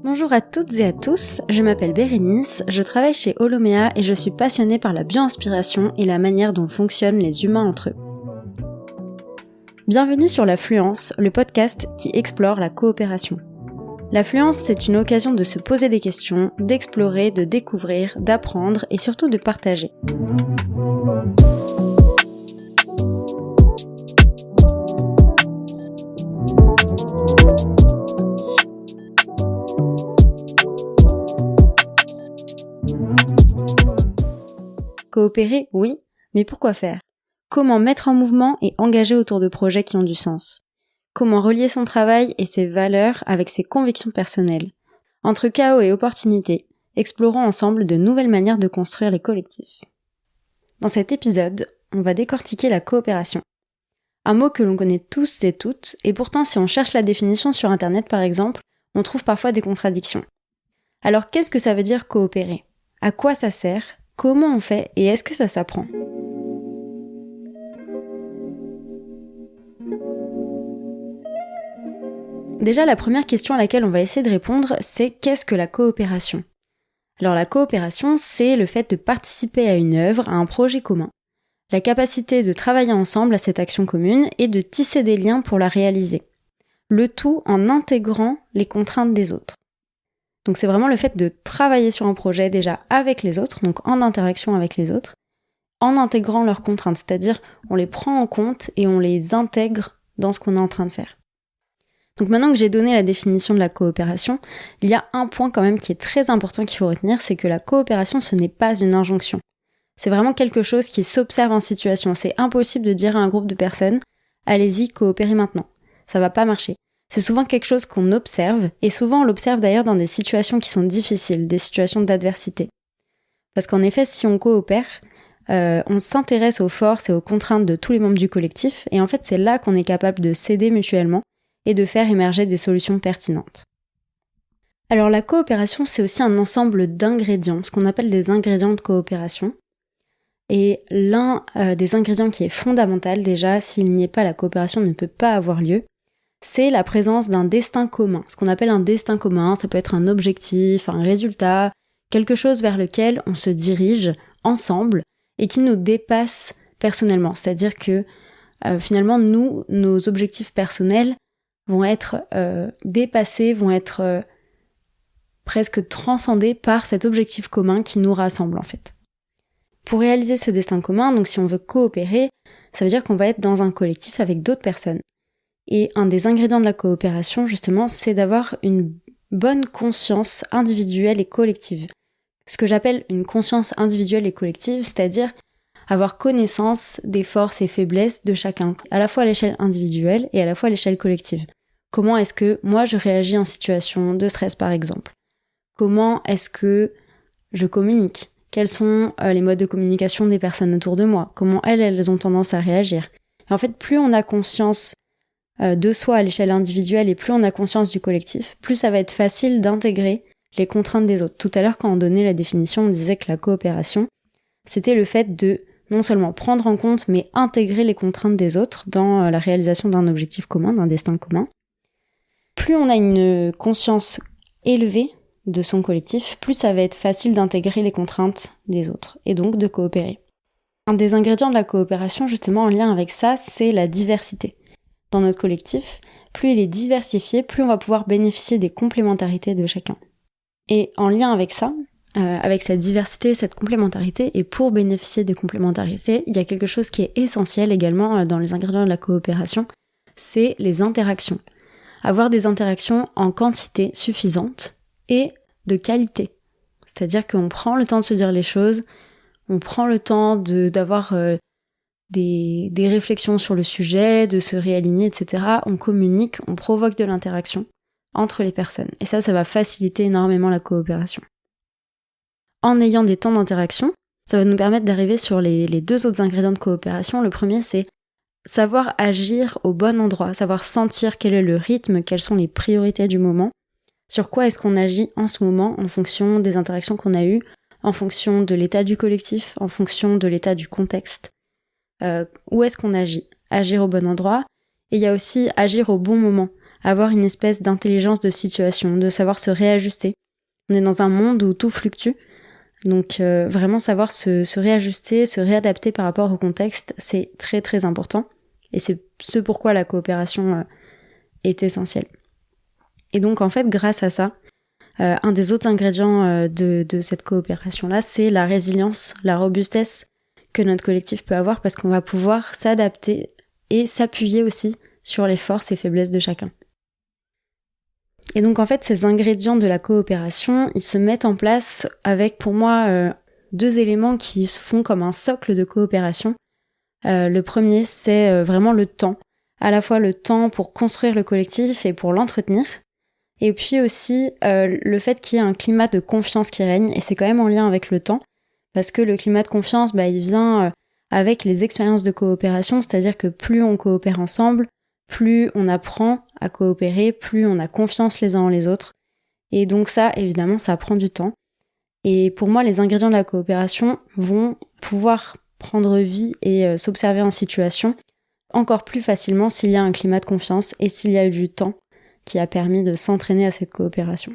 Bonjour à toutes et à tous, je m'appelle Bérénice, je travaille chez Holomea et je suis passionnée par la bio-inspiration et la manière dont fonctionnent les humains entre eux. Bienvenue sur La Fluence, le podcast qui explore la coopération. La Fluence, c'est une occasion de se poser des questions, d'explorer, de découvrir, d'apprendre et surtout de partager. Coopérer, oui, mais pourquoi faire ? Comment mettre en mouvement et engager autour de projets qui ont du sens ? Comment relier son travail et ses valeurs avec ses convictions personnelles ? Entre chaos et opportunités, explorons ensemble de nouvelles manières de construire les collectifs. Dans cet épisode, on va décortiquer la coopération. Un mot que l'on connaît tous et toutes, et pourtant si on cherche la définition sur Internet par exemple, on trouve parfois des contradictions. Alors qu'est-ce que ça veut dire coopérer ? À quoi ça sert ? Comment on fait et est-ce que ça s'apprend ? Déjà, la première question à laquelle on va essayer de répondre, c'est qu'est-ce que la coopération ? Alors la coopération, c'est le fait de participer à une œuvre, à un projet commun, la capacité de travailler ensemble à cette action commune et de tisser des liens pour la réaliser. Le tout en intégrant les contraintes des autres. Donc c'est vraiment le fait de travailler sur un projet déjà avec les autres, donc en interaction avec les autres, en intégrant leurs contraintes, c'est-à-dire on les prend en compte et on les intègre dans ce qu'on est en train de faire. Donc maintenant que j'ai donné la définition de la coopération, il y a un point quand même qui est très important qu'il faut retenir, c'est que la coopération ce n'est pas une injonction. C'est vraiment quelque chose qui s'observe en situation. C'est impossible de dire à un groupe de personnes « allez-y, coopérez maintenant ». Ça va pas marcher. C'est souvent quelque chose qu'on observe, et souvent on l'observe d'ailleurs dans des situations qui sont difficiles, des situations d'adversité. Parce qu'en effet, si on coopère, on s'intéresse aux forces et aux contraintes de tous les membres du collectif, et en fait c'est là qu'on est capable de s'aider mutuellement et de faire émerger des solutions pertinentes. Alors la coopération, c'est aussi un ensemble d'ingrédients, ce qu'on appelle des ingrédients de coopération. Et l'un des ingrédients qui est fondamental déjà, s'il n'y est pas, la coopération ne peut pas avoir lieu, c'est la présence d'un destin commun. Ce qu'on appelle un destin commun, ça peut être un objectif, un résultat, quelque chose vers lequel on se dirige ensemble et qui nous dépasse personnellement. C'est-à-dire que finalement, nos objectifs personnels vont être dépassés, vont être presque transcendés par cet objectif commun qui nous rassemble en fait. Pour réaliser ce destin commun, donc si on veut coopérer, ça veut dire qu'on va être dans un collectif avec d'autres personnes. Et un des ingrédients de la coopération, justement, c'est d'avoir une bonne conscience individuelle et collective. Ce que j'appelle une conscience individuelle et collective, c'est-à-dire avoir connaissance des forces et faiblesses de chacun, à la fois à l'échelle individuelle et à la fois à l'échelle collective. Comment est-ce que moi je réagis en situation de stress par exemple ? Comment est-ce que je communique ? Quels sont les modes de communication des personnes autour de moi ? Comment elles ont tendance à réagir ? Et en fait, plus on a conscience de soi à l'échelle individuelle et plus on a conscience du collectif, plus ça va être facile d'intégrer les contraintes des autres. Tout à l'heure, quand on donnait la définition, on disait que la coopération, c'était le fait de non seulement prendre en compte, mais intégrer les contraintes des autres dans la réalisation d'un objectif commun, d'un destin commun. Plus on a une conscience élevée de son collectif, plus ça va être facile d'intégrer les contraintes des autres et donc de coopérer. Un des ingrédients de la coopération, justement en lien avec ça, c'est la diversité. Dans notre collectif, plus il est diversifié, plus on va pouvoir bénéficier des complémentarités de chacun. Et en lien avec ça, avec cette diversité, cette complémentarité, et pour bénéficier des complémentarités, il y a quelque chose qui est essentiel également dans les ingrédients de la coopération, c'est les interactions. Avoir des interactions en quantité suffisante et de qualité. C'est-à-dire qu'on prend le temps de se dire les choses, on prend le temps d'avoir des réflexions sur le sujet, de se réaligner, etc. On communique, on provoque de l'interaction entre les personnes. Et ça va faciliter énormément la coopération. En ayant des temps d'interaction, ça va nous permettre d'arriver sur les deux autres ingrédients de coopération. Le premier, c'est savoir agir au bon endroit, savoir sentir quel est le rythme, quelles sont les priorités du moment, sur quoi est-ce qu'on agit en ce moment en fonction des interactions qu'on a eues, en fonction de l'état du collectif, en fonction de l'état du contexte. Où est-ce qu'on agit ? Agir au bon endroit, et il y a aussi agir au bon moment. avoir une espèce d'intelligence de situation, de savoir se réajuster. On est dans un monde où tout fluctue, donc vraiment savoir se réajuster, se réadapter par rapport au contexte, c'est très très important. Et c'est ce pourquoi la coopération est essentielle. Et donc en fait, grâce à ça, un des autres ingrédients de cette coopération-là, c'est la résilience, la robustesse que notre collectif peut avoir, parce qu'on va pouvoir s'adapter et s'appuyer aussi sur les forces et faiblesses de chacun. Et donc en fait, ces ingrédients de la coopération, ils se mettent en place avec, pour moi, deux éléments qui se font comme un socle de coopération. Le premier, c'est vraiment le temps. À la fois le temps pour construire le collectif et pour l'entretenir. Et puis aussi le fait qu'il y ait un climat de confiance qui règne, et c'est quand même en lien avec le temps, parce que le climat de confiance, il vient avec les expériences de coopération, c'est-à-dire que plus on coopère ensemble, plus on apprend à coopérer, plus on a confiance les uns en les autres. Et donc ça, évidemment, ça prend du temps. Et pour moi, les ingrédients de la coopération vont pouvoir prendre vie et s'observer en situation encore plus facilement s'il y a un climat de confiance et s'il y a eu du temps qui a permis de s'entraîner à cette coopération.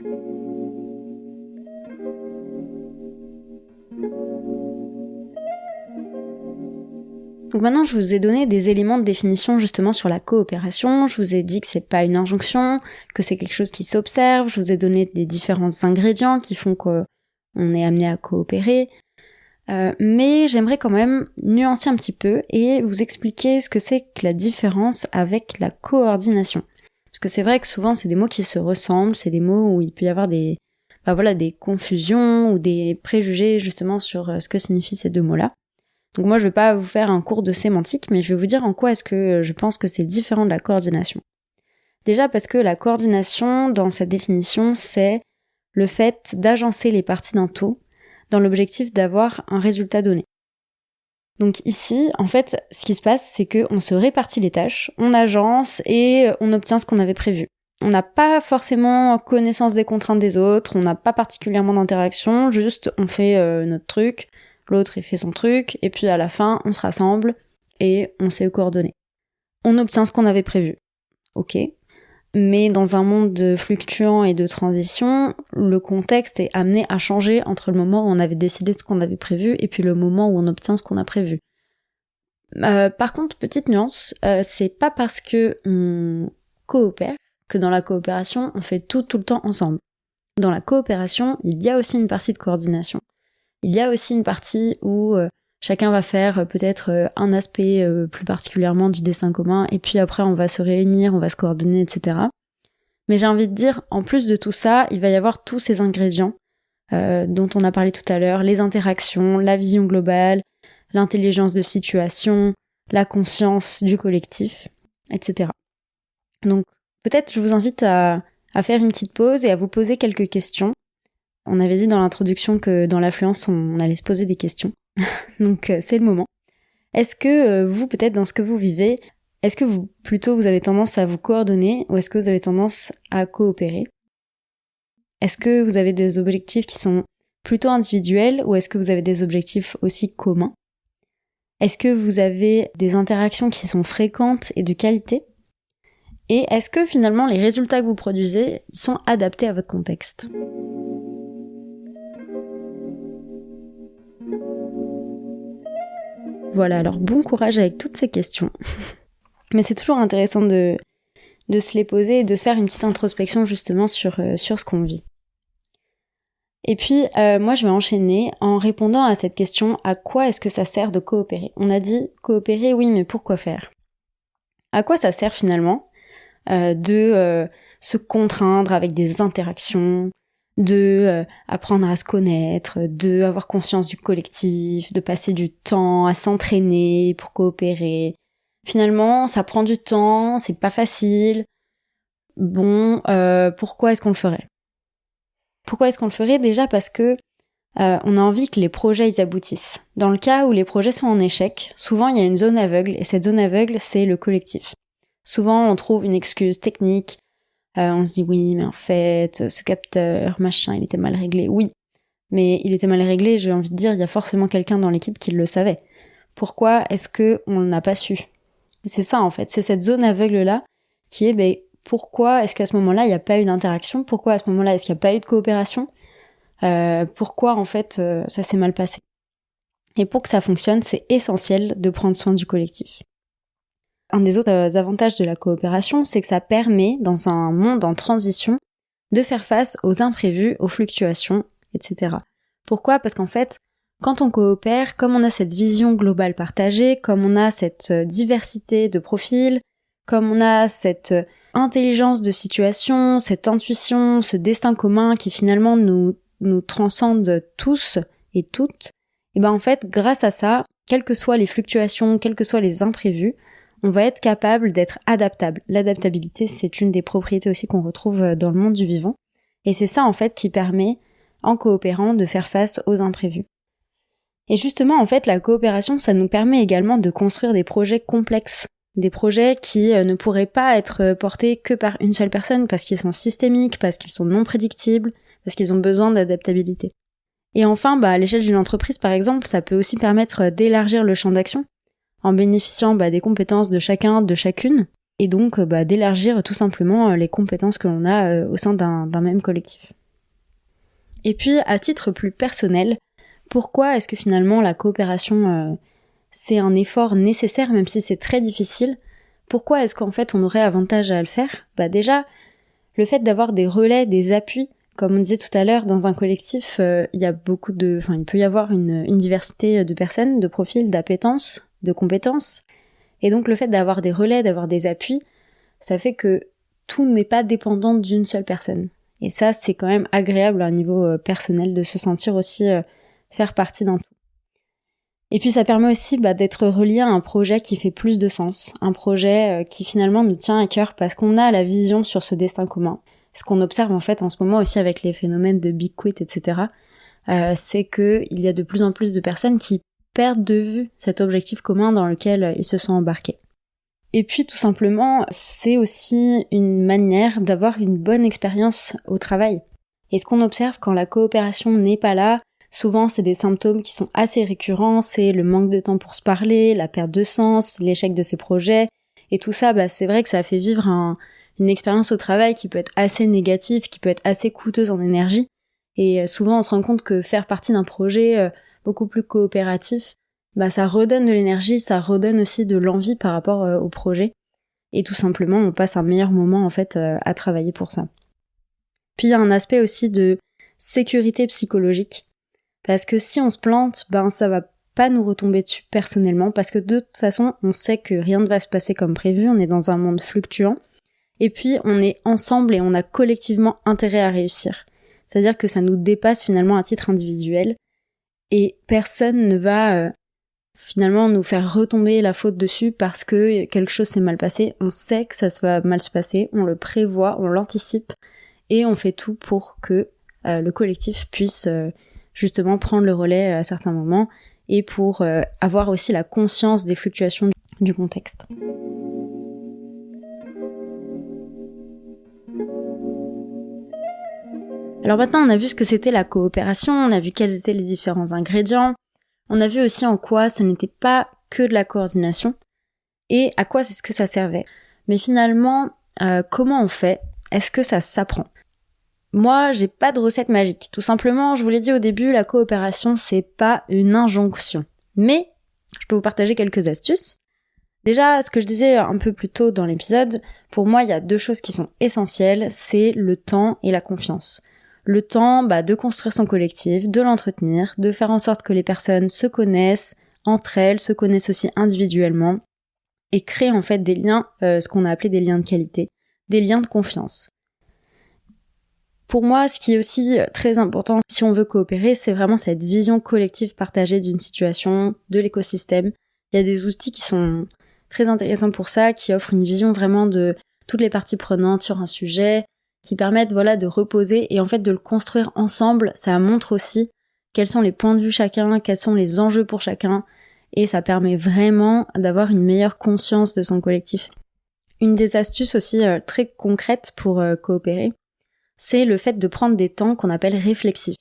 Donc maintenant, je vous ai donné des éléments de définition justement sur la coopération. Je vous ai dit que c'est pas une injonction, que c'est quelque chose qui s'observe. Je vous ai donné des différents ingrédients qui font qu'on est amené à coopérer. Mais j'aimerais quand même nuancer un petit peu et vous expliquer ce que c'est que la différence avec la coordination. Parce que c'est vrai que souvent c'est des mots qui se ressemblent, c'est des mots où il peut y avoir des confusions ou des préjugés justement sur ce que signifient ces deux mots-là. Donc moi je vais pas vous faire un cours de sémantique, mais je vais vous dire en quoi est-ce que je pense que c'est différent de la coordination. Déjà parce que la coordination, dans cette définition, c'est le fait d'agencer les parties d'un tout dans l'objectif d'avoir un résultat donné. Donc ici, en fait, ce qui se passe, c'est qu'on se répartit les tâches, on agence et on obtient ce qu'on avait prévu. On n'a pas forcément connaissance des contraintes des autres, on n'a pas particulièrement d'interaction, juste on fait notre truc, l'autre il fait son truc, et puis à la fin, on se rassemble et on sait coordonner. On obtient ce qu'on avait prévu. Ok. Mais dans un monde fluctuant et de transition, le contexte est amené à changer entre le moment où on avait décidé de ce qu'on avait prévu et puis le moment où on obtient ce qu'on a prévu. Par contre, petite nuance, c'est pas parce que on coopère que dans la coopération, on fait tout le temps ensemble. Dans la coopération, il y a aussi une partie de coordination. Il y a aussi une partie où chacun va faire peut-être un aspect plus particulièrement du destin commun, et puis après on va se réunir, on va se coordonner, etc. Mais j'ai envie de dire, en plus de tout ça, il va y avoir tous ces ingrédients dont on a parlé tout à l'heure, les interactions, la vision globale, l'intelligence de situation, la conscience du collectif, etc. Donc peut-être je vous invite à faire une petite pause et à vous poser quelques questions. On avait dit dans l'introduction que dans l'affluence, on allait se poser des questions. Donc c'est le moment. Est-ce que vous, peut-être dans ce que vous vivez, est-ce que vous avez tendance à vous coordonner ou est-ce que vous avez tendance à coopérer ? Est-ce que vous avez des objectifs qui sont plutôt individuels ou est-ce que vous avez des objectifs aussi communs ? Est-ce que vous avez des interactions qui sont fréquentes et de qualité ? Et est-ce que finalement les résultats que vous produisez sont adaptés à votre contexte ? Voilà, alors bon courage avec toutes ces questions. Mais c'est toujours intéressant de se les poser et de se faire une petite introspection justement sur ce qu'on vit. Et puis, moi je vais enchaîner en répondant à cette question, à quoi est-ce que ça sert de coopérer ? On a dit coopérer, oui, mais pourquoi faire ? À quoi ça sert finalement de se contraindre avec des interactions, de apprendre à se connaître, de avoir conscience du collectif, de passer du temps à s'entraîner pour coopérer. Finalement, ça prend du temps, c'est pas facile. Bon, pourquoi est-ce qu'on le ferait ? Pourquoi est-ce qu'on le ferait ? Déjà parce que on a envie que les projets ils aboutissent. Dans le cas où les projets sont en échec, souvent il y a une zone aveugle, et cette zone aveugle, c'est le collectif. Souvent, on trouve une excuse technique. On se dit oui, mais en fait, ce capteur, machin, il était mal réglé. Oui, mais il était mal réglé, j'ai envie de dire, il y a forcément quelqu'un dans l'équipe qui le savait. Pourquoi est-ce que on n'a pas su ? Et c'est ça en fait, c'est cette zone aveugle-là qui est pourquoi est-ce qu'à ce moment-là, il n'y a pas eu d'interaction? Pourquoi à ce moment-là, est-ce qu'il n'y a pas eu de coopération? Pourquoi en fait ça s'est mal passé? Et pour que ça fonctionne, c'est essentiel de prendre soin du collectif. Un des autres avantages de la coopération, c'est que ça permet, dans un monde en transition, de faire face aux imprévus, aux fluctuations, etc. Pourquoi? Parce qu'en fait, quand on coopère, comme on a cette vision globale partagée, comme on a cette diversité de profils, comme on a cette intelligence de situation, cette intuition, ce destin commun qui finalement nous transcende tous et toutes, et en fait, grâce à ça, quelles que soient les fluctuations, quels que soient les imprévus, on va être capable d'être adaptable. L'adaptabilité, c'est une des propriétés aussi qu'on retrouve dans le monde du vivant. Et c'est ça, en fait, qui permet, en coopérant, de faire face aux imprévus. Et justement, en fait, la coopération, ça nous permet également de construire des projets complexes. Des projets qui ne pourraient pas être portés que par une seule personne parce qu'ils sont systémiques, parce qu'ils sont non prédictibles, parce qu'ils ont besoin d'adaptabilité. Et enfin, à l'échelle d'une entreprise, par exemple, ça peut aussi permettre d'élargir le champ d'action en bénéficiant des compétences de chacun, de chacune, et donc d'élargir tout simplement les compétences que l'on a au sein d'un même collectif. Et puis, à titre plus personnel, pourquoi est-ce que finalement la coopération, c'est un effort nécessaire, même si c'est très difficile? Pourquoi est-ce qu'en fait on aurait avantage à le faire? Déjà, le fait d'avoir des relais, des appuis, comme on disait tout à l'heure, dans un collectif, il peut y avoir une diversité de personnes, de profils, d'appétences, de compétences. Et donc le fait d'avoir des relais, d'avoir des appuis, ça fait que tout n'est pas dépendant d'une seule personne. Et ça, c'est quand même agréable à un niveau personnel de se sentir aussi faire partie d'un tout. Et puis ça permet aussi d'être relié à un projet qui fait plus de sens, un projet qui finalement nous tient à cœur parce qu'on a la vision sur ce destin commun. Ce qu'on observe en fait en ce moment aussi avec les phénomènes de big quit, etc., c'est que il y a de plus en plus de personnes qui perdent de vue cet objectif commun dans lequel ils se sont embarqués. Et puis tout simplement, c'est aussi une manière d'avoir une bonne expérience au travail. Et ce qu'on observe quand la coopération n'est pas là, souvent c'est des symptômes qui sont assez récurrents, c'est le manque de temps pour se parler, la perte de sens, l'échec de ses projets, et tout ça, c'est vrai que ça fait vivre une expérience au travail qui peut être assez négative, qui peut être assez coûteuse en énergie, et souvent on se rend compte que faire partie d'un projet beaucoup plus coopératif, ça redonne de l'énergie, ça redonne aussi de l'envie par rapport au projet, et tout simplement on passe un meilleur moment en fait à travailler pour ça. Puis il y a un aspect aussi de sécurité psychologique, parce que si on se plante, ça va pas nous retomber dessus personnellement, parce que de toute façon on sait que rien ne va se passer comme prévu, on est dans un monde fluctuant, et puis on est ensemble et on a collectivement intérêt à réussir. C'est-à-dire que ça nous dépasse finalement à titre individuel, et personne ne va finalement nous faire retomber la faute dessus parce que quelque chose s'est mal passé. On sait que ça va mal se passer, on le prévoit, on l'anticipe, et on fait tout pour que le collectif puisse justement prendre le relais à certains moments, et pour avoir aussi la conscience des fluctuations du contexte. Alors maintenant, on a vu ce que c'était la coopération, on a vu quels étaient les différents ingrédients, on a vu aussi en quoi ce n'était pas que de la coordination, et à quoi c'est-ce que ça servait. Mais finalement, comment on fait? Est-ce que ça s'apprend? Moi, j'ai pas de recette magique. Tout simplement, je vous l'ai dit au début, la coopération, c'est pas une injonction. Mais, je peux vous partager quelques astuces. Déjà, ce que je disais un peu plus tôt dans l'épisode, pour moi, il y a deux choses qui sont essentielles, c'est le temps et la confiance. Le temps, de construire son collectif, de l'entretenir, de faire en sorte que les personnes se connaissent entre elles, se connaissent aussi individuellement, et créer en fait des liens, ce qu'on a appelé des liens de qualité, des liens de confiance. Pour moi, ce qui est aussi très important si on veut coopérer, c'est vraiment cette vision collective partagée d'une situation, de l'écosystème. Il y a des outils qui sont très intéressants pour ça, qui offrent une vision vraiment de toutes les parties prenantes sur un sujet, qui permettent de reposer et en fait de le construire ensemble. Ça montre aussi quels sont les points de vue chacun, quels sont les enjeux pour chacun, et ça permet vraiment d'avoir une meilleure conscience de son collectif. Une des astuces aussi très concrètes pour coopérer, c'est le fait de prendre des temps qu'on appelle réflexifs,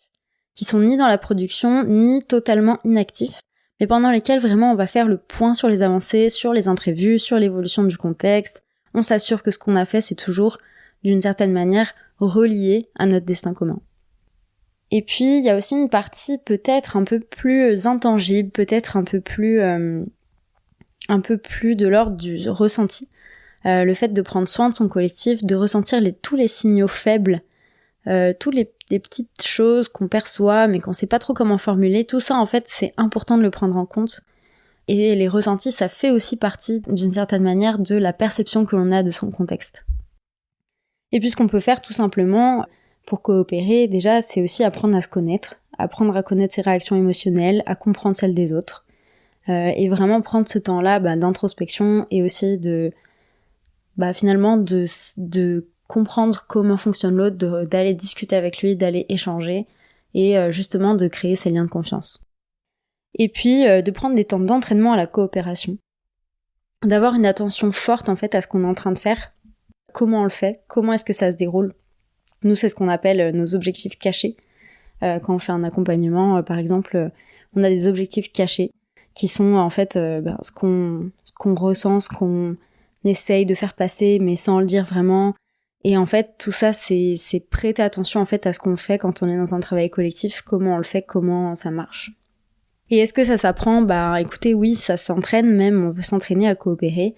qui sont ni dans la production, ni totalement inactifs, mais pendant lesquels vraiment on va faire le point sur les avancées, sur les imprévus, sur l'évolution du contexte, on s'assure que ce qu'on a fait, c'est toujours, d'une certaine manière, relié à notre destin commun. Et puis, il y a aussi une partie peut-être un peu plus intangible, peut-être un peu plus de l'ordre du ressenti. Le fait de prendre soin de son collectif, de ressentir tous les signaux faibles, tous les petites choses qu'on perçoit mais qu'on sait pas trop comment formuler, tout ça en fait c'est important de le prendre en compte. Et les ressentis, ça fait aussi partie d'une certaine manière de la perception que l'on a de son contexte. Et puis ce qu'on peut faire tout simplement pour coopérer, déjà c'est aussi apprendre à se connaître, apprendre à connaître ses réactions émotionnelles, à comprendre celles des autres, et vraiment prendre ce temps-là d'introspection et aussi de finalement de comprendre comment fonctionne l'autre, d'aller discuter avec lui, d'aller échanger et justement de créer ces liens de confiance. Et puis de prendre des temps d'entraînement à la coopération. D'avoir une attention forte en fait à ce qu'on est en train de faire, comment on le fait, comment est-ce que ça se déroule. Nous c'est ce qu'on appelle nos objectifs cachés. Quand on fait un accompagnement par exemple, on a des objectifs cachés qui sont en fait ce qu'on ressent, ce qu'on essaye de faire passer mais sans le dire vraiment. Et en fait, tout ça, c'est prêter attention en fait à ce qu'on fait quand on est dans un travail collectif, comment on le fait, comment ça marche. Et est-ce que ça s'apprend ? Écoutez, oui, ça s'entraîne même, on peut s'entraîner à coopérer.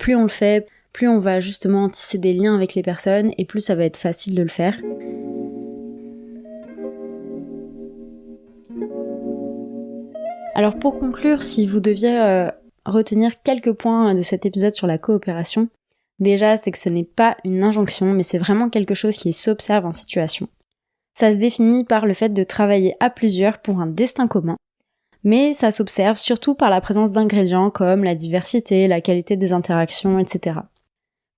Plus on le fait, plus on va justement tisser des liens avec les personnes et plus ça va être facile de le faire. Alors pour conclure, si vous deviez retenir quelques points de cet épisode sur la coopération, déjà, c'est que ce n'est pas une injonction, mais c'est vraiment quelque chose qui s'observe en situation. Ça se définit par le fait de travailler à plusieurs pour un destin commun, mais ça s'observe surtout par la présence d'ingrédients comme la diversité, la qualité des interactions, etc.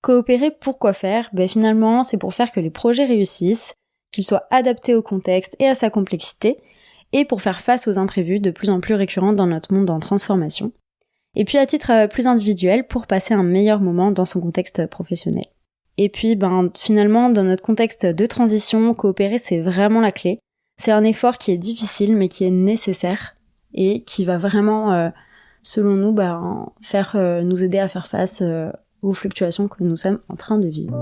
Coopérer pour quoi faire ? Finalement, c'est pour faire que les projets réussissent, qu'ils soient adaptés au contexte et à sa complexité, et pour faire face aux imprévus de plus en plus récurrents dans notre monde en transformation. Et puis à titre plus individuel pour passer un meilleur moment dans son contexte professionnel. Et puis finalement dans notre contexte de transition, coopérer c'est vraiment la clé. C'est un effort qui est difficile mais qui est nécessaire et qui va vraiment, selon nous, nous aider à faire face aux fluctuations que nous sommes en train de vivre.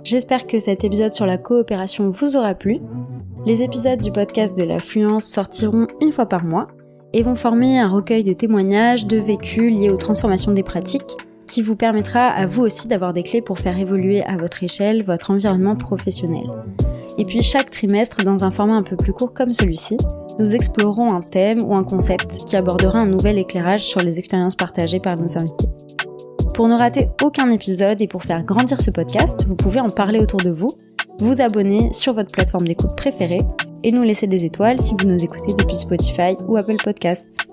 J'espère que cet épisode sur la coopération vous aura plu. Les épisodes du podcast de l'affluence sortiront une fois par mois et vont former un recueil de témoignages, de vécus liés aux transformations des pratiques qui vous permettra à vous aussi d'avoir des clés pour faire évoluer à votre échelle votre environnement professionnel. Et puis chaque trimestre, dans un format un peu plus court comme celui-ci, nous explorerons un thème ou un concept qui abordera un nouvel éclairage sur les expériences partagées par nos invités. Pour ne rater aucun épisode et pour faire grandir ce podcast, vous pouvez en parler autour de vous, vous abonner sur votre plateforme d'écoute préférée et nous laisser des étoiles si vous nous écoutez depuis Spotify ou Apple Podcasts.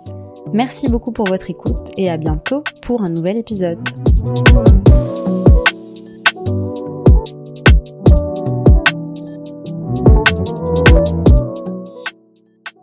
Merci beaucoup pour votre écoute et à bientôt pour un nouvel épisode.